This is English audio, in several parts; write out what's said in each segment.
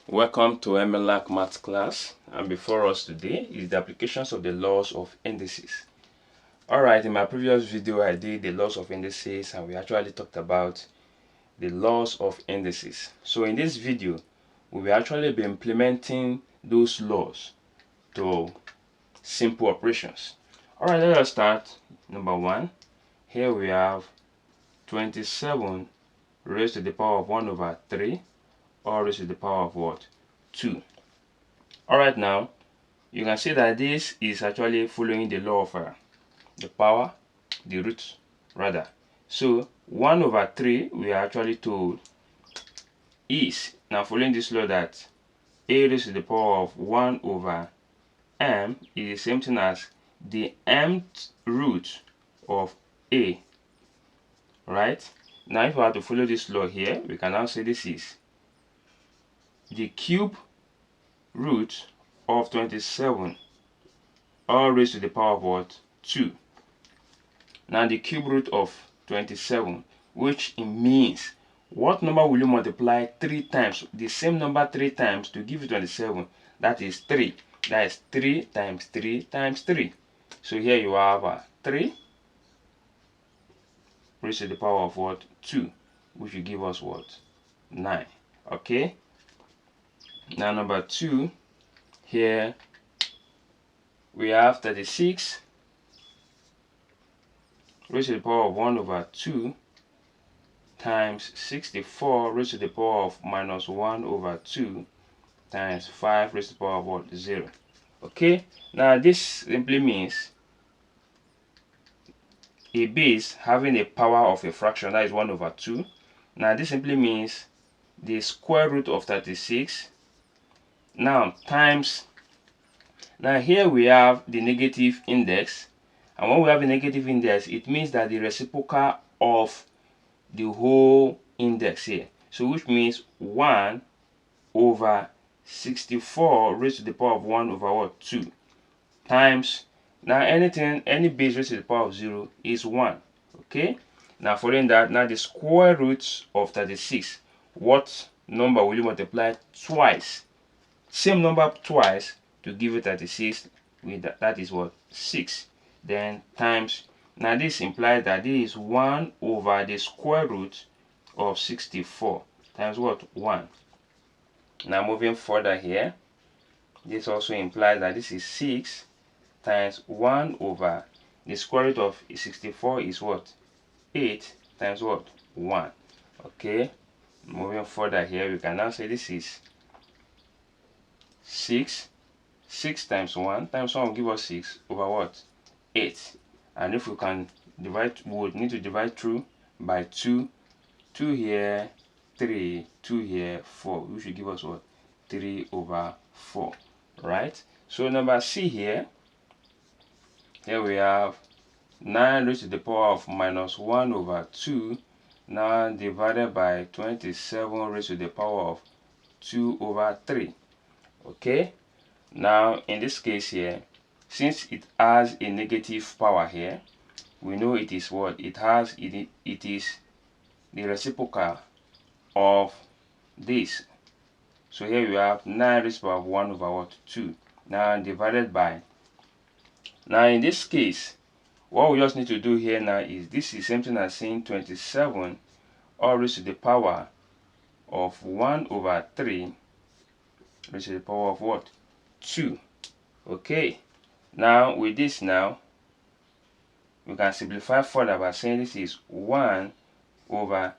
Welcome to MLAC Math class, and before us today is the applications of the laws of indices. Alright, in my previous video I did the laws of indices and we actually talked about the laws of indices. So in this video we will actually be implementing those laws to simple operations. Alright, let us start. Number 1. Here we have 27 raised to the power of 1 over 3 or raised to the power of what? 2. Alright, now you can see that this is actually following the law of the power, the root rather. So 1 over 3 we are actually told is, now following this law, that a raised to the power of 1 over m is the same thing as the mth root of a. Right? Now if we have to follow this law here, we can now say this is the cube root of 27 all raised to the power of what? 2. Now the cube root of 27, which means what number will you multiply 3 times, the same number 3 times to give you 27? That is 3. That is 3 times 3 times 3. So here you have 3 raised to the power of what? 2, which will give us what? 9. Okay. Now number 2, here we have 36 raised to the power of 1 over 2 times 64 raised to the power of minus 1 over 2 times 5 raised to the power of what? 0. Okay, now this simply means a base having a power of a fraction, that is 1 over 2. Now this simply means the square root of 36 now times, now here we have the negative index, and when we have a negative index it means that the reciprocal of the whole index here, so which means 1 over 64 raised to the power of 1 over what? 2 times, now any base raised to the power of 0 is 1. Okay, now following that, now the square root of 36, what number will you multiply twice, same number twice, to give you 36 with that is what? 6. Then times, now this implies that this is 1 over the square root of 64 times what? 1. Now moving further here, this also implies that this is 6 times 1 over the square root of 64 is what? 8 times what? 1. Okay, moving further here, we can now say this is 6 times 1 will give us 6 over what? 8. And if we can divide, we would need to divide through by 2 here, 3, 2 here, 4, which will give us what? 3 over 4. Right? So number C here we have 9 raised to the power of minus 1 over 2 now divided by 27 raised to the power of 2 over 3. Okay, now in this case here, since it has a negative power here, we know it is what? It is the reciprocal of this. So here we have 9 raised to the power of 1 over what? 2 now divided by, now in this case what we just need to do here now is, this is something as saying 27 all raised to the power of 1 over 3 raised to the power of what? 2. Okay, now with this, now we can simplify further by saying this is 1 over,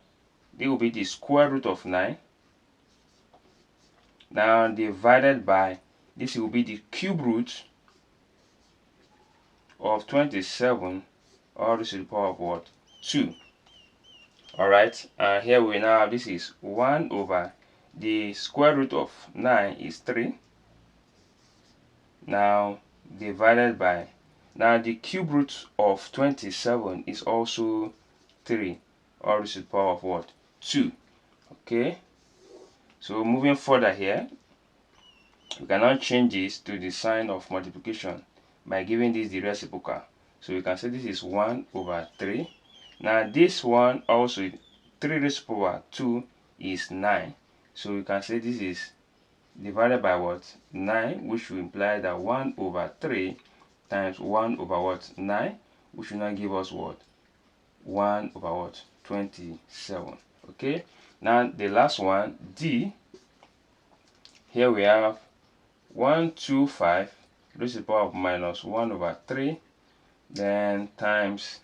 it will be the square root of 9 now divided by, this will be the cube root of 27 all raised to the power of what? 2. Alright, and here we now have, this is 1 over the square root of 9 is 3 now divided by, now the cube root of 27 is also 3 all raised to the power of what? 2. Okay, so moving further here, we can now change this to the sign of multiplication by giving this the reciprocal. So we can say this is 1 over 3. Now this one also, 3 raised to the power 2 is 9. So we can say this is divided by what? 9, which will imply that 1 over 3 times 1 over what? 9, which will now give us what? 1 over what? 27. Okay, now the last one, D. Here we have 125 raised to the power of minus 1 over 3, then times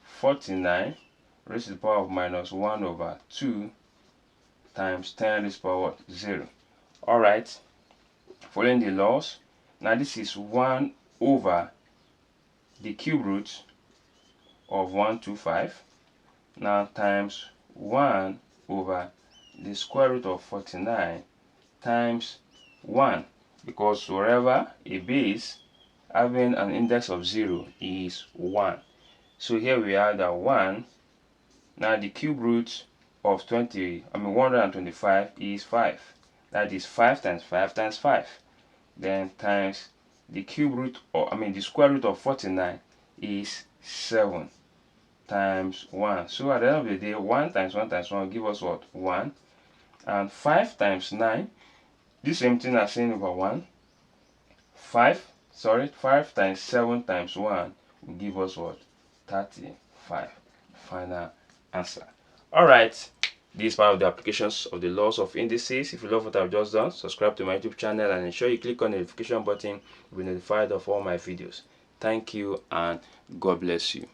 49 raised to the power of minus 1 over 2 times 10 raised to the power of 0. Alright, following the laws, now this is 1 over the cube root of 125, now times 1 over the square root of 49 times 1, because wherever a base having an index of 0 is 1. So here we have that 1. Now the cube root of 125 is 5. That is 5 times 5 times 5. Then times the cube root, or the square root of 49 is 7 times 1. So at the end of the day, 1 times 1 times 1 will give us what? 1. And 5 times 9, this same thing as saying over 1. 5 times 7 times 1 will give us what? 35. Final answer. Alright, this is part of the applications of the laws of indices. If you love what I've just done, subscribe to my YouTube channel and ensure you click on the notification button to be notified of all my videos. Thank you and God bless you.